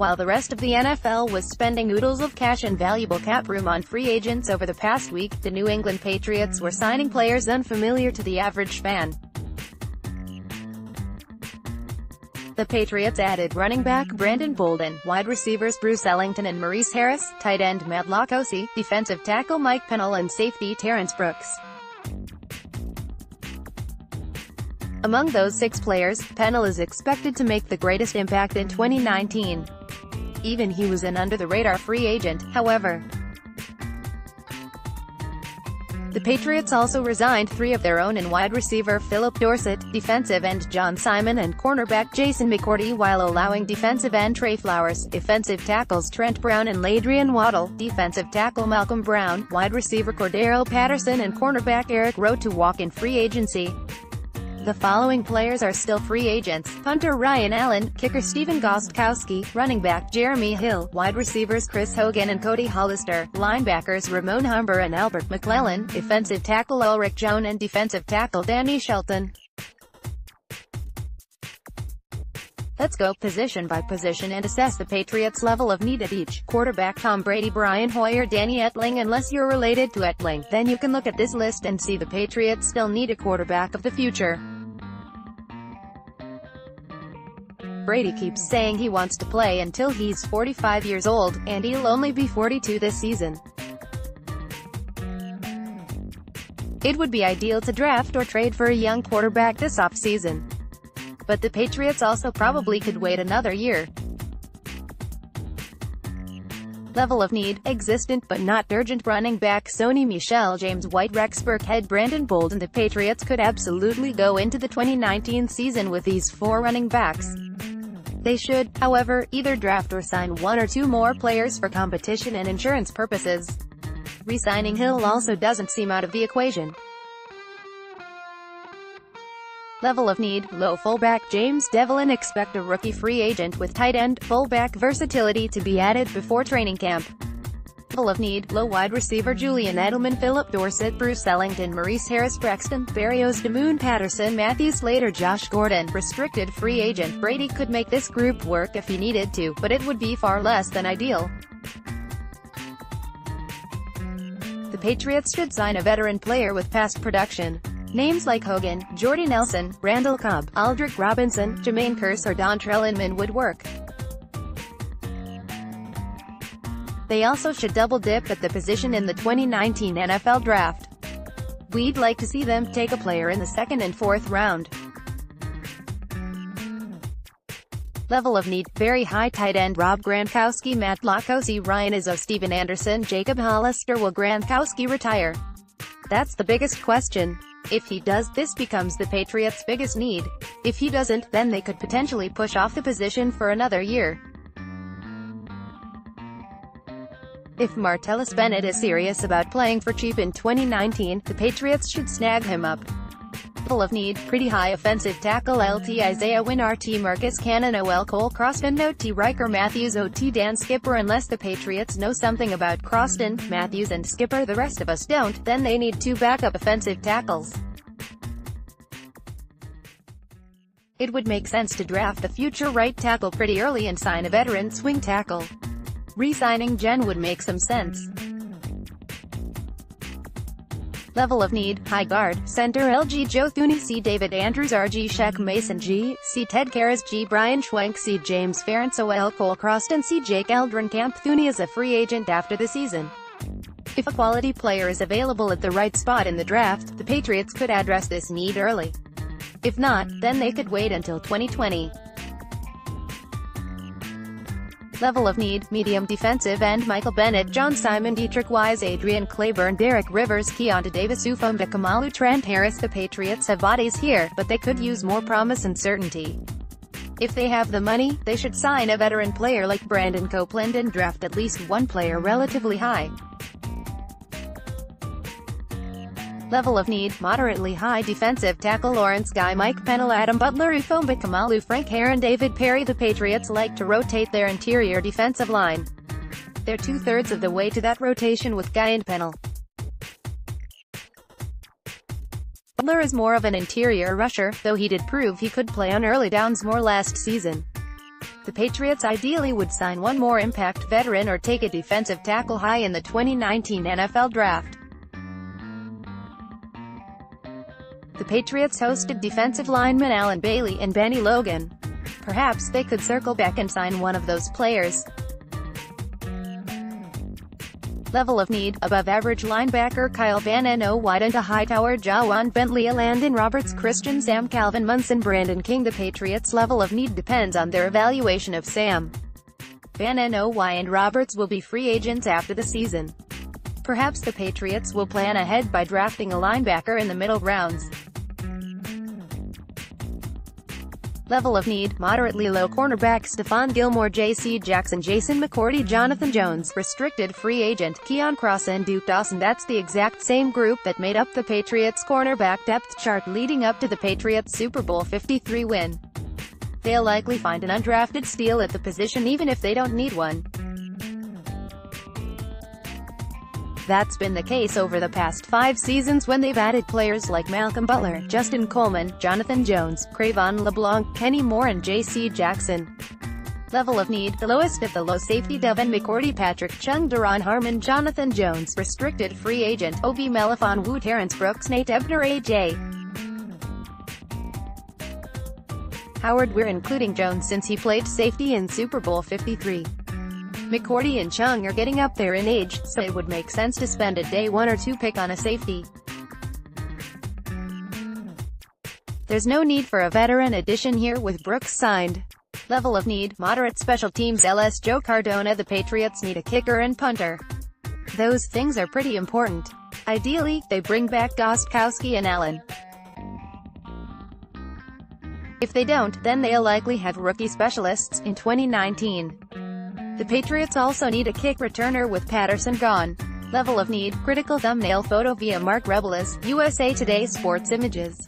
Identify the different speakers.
Speaker 1: While the rest of the NFL was spending oodles of cash and valuable cap room on free agents over the past week, the New England Patriots were signing players unfamiliar to the average fan. The Patriots added running back Brandon Bolden, wide receivers Bruce Ellington and Maurice Harris, tight end Matt LaCosse, defensive tackle Mike Pennel and safety Terrence Brooks. Among those 6 players, Pennel is expected to make the greatest impact in 2019. Even he was an under-the-radar free agent, however. The Patriots also resigned 3 of their own in wide receiver Philip Dorsett, defensive end John Simon and cornerback Jason McCourty, while allowing defensive end Trey Flowers, defensive tackles Trent Brown and Ladrian Waddle, defensive tackle Malcolm Brown, wide receiver Cordero Patterson and cornerback Eric Rowe to walk in free agency. The following players are still free agents: punter Ryan Allen, kicker Stephen Gostkowski, running back Jeremy Hill, wide receivers Chris Hogan and Cody Hollister, linebackers Ramon Humber and Albert McClellan, defensive tackle Ulrich Jones and defensive tackle Danny Shelton. Let's go position by position and assess the Patriots' level of need at each. Quarterback Tom Brady, Brian Hoyer, Danny Etling. Unless you're related to Etling, then you can look at this list and see the Patriots still need a quarterback of the future. Brady keeps saying he wants to play until he's 45 years old, and he'll only be 42 this season. It would be ideal to draft or trade for a young quarterback this offseason. But the Patriots also probably could wait another year. Level of need: existent but not urgent. Running back Sony Michel, James White, Rex Burkhead, Brandon Bolden. The Patriots could absolutely go into the 2019 season with these 4 running backs. They should, however, either draft or sign 1 or 2 more players for competition and insurance purposes. Re-signing Hill also doesn't seem out of the equation. Level of need: low. Fullback James Devlin. Expect a rookie free agent with tight end, fullback versatility to be added before training camp. Level of need: low. Wide receiver Julian Edelman, Philip Dorsett, Bruce Ellington, Maurice Harris, Braxton Berrios, Damoon Patterson, Matthew Slater, Josh Gordon. Restricted free agent: Brady could make this group work if he needed to, but it would be far less than ideal. The Patriots should sign a veteran player with past production. Names like Hogan, Jordy Nelson, Randall Cobb, Aldrick Robinson, Jermaine Kearse or Dontrell Inman would work. They also should double-dip at the position in the 2019 NFL Draft. We'd like to see them take a player in the 2nd and 4th round. Level of need: very high. Tight end Rob Gronkowski, Matt LaCosse, Ryan Izzo, Steven Anderson, Jacob Hollister. Will Gronkowski retire? That's the biggest question. If he does, this becomes the Patriots' biggest need. If he doesn't, then they could potentially push off the position for another year. If Martellus Bennett is serious about playing for cheap in 2019, the Patriots should snag him up. Level of need: pretty high. Offensive tackle LT Isaiah Wynn, RT Marcus Cannon, OL Cole Croston, OT Riker Matthews, OT Dan Skipper. Unless the Patriots know something about Croston, Matthews and Skipper, the rest of us don't, then they need 2 backup offensive tackles. It would make sense to draft the future right tackle pretty early and sign a veteran swing tackle. Re-signing Jen would make some sense. Level of need: high guard. Center LG Joe Thuney, C David Andrews, RG Shaq Mason, G C Ted Karras, G Brian Schwenk, C James Ferentz, OL Cole Croston, C Jake Eldrenkamp. Thuney is a free agent after the season. If a quality player is available at the right spot in the draft, the Patriots could address this need early. If not, then they could wait until 2020. Level of need: medium. Defensive end Michael Bennett, John Simon, Dietrich Wise, Adrian Claiborne, Derek Rivers, Keonta Davis, Ufomda Kamalu, Trent Harris. The Patriots have bodies here, but they could use more promise and certainty. If they have the money, they should sign a veteran player like Brandon Copeland and draft at least 1 player relatively high. Level of need: moderately high. Defensive tackle Lawrence Guy, Mike Pennel, Adam Butler, Ufomba Kamalu, Frank Heron, David Perry. The Patriots like to rotate their interior defensive line. They're 2/3 of the way to that rotation with Guy and Pennel. Butler is more of an interior rusher, though he did prove he could play on early downs more last season. The Patriots ideally would sign one more impact veteran or take a defensive tackle high in the 2019 NFL Draft. The Patriots hosted defensive linemen Alan Bailey and Benny Logan. Perhaps they could circle back and sign one of those players. Level of need: above-average linebacker Kyle Van Eno, wide end to Hightower, Jawan Bentley, Landon Roberts, Christian Sam, Calvin Munson, Brandon King. The Patriots' level of need depends on their evaluation of Sam, Van Eno, and Roberts will be free agents after the season. Perhaps the Patriots will plan ahead by drafting a linebacker in the middle rounds. Level of need: moderately low cornerback Stephon Gilmore, J.C. Jackson, Jason McCourty, Jonathan Jones. Restricted free agent Keon Cross and Duke Dawson. That's the exact same group that made up the Patriots' cornerback depth chart leading up to the Patriots' Super Bowl 53 win. They'll likely find an undrafted steal at the position even if they don't need one. That's been the case over the past 5 seasons when they've added players like Malcolm Butler, Justin Coleman, Jonathan Jones, Cravon LeBlanc, Kenny Moore and J.C. Jackson. Level of need: the lowest of the low safety Devin McCourty, Patrick Chung, Daron Harmon, Jonathan Jones. Restricted free agent Obi Melifonwu, Terrence Brooks, Nate Ebner, A.J. Howard. We're including Jones since he played safety in Super Bowl 53. McCourty and Chung are getting up there in age, so it would make sense to spend a day 1 or 2 pick on a safety. There's no need for a veteran addition here with Brooks signed. Level of need: moderate special teams LS Joe Cardona. The Patriots need a kicker and punter. Those things are pretty important. Ideally, they bring back Gostkowski and Allen. If they don't, then they'll likely have rookie specialists in 2019. The Patriots also need a kick returner with Patterson gone. Level of need: critical thumbnail photo via Mark Rebeles, USA Today Sports Images.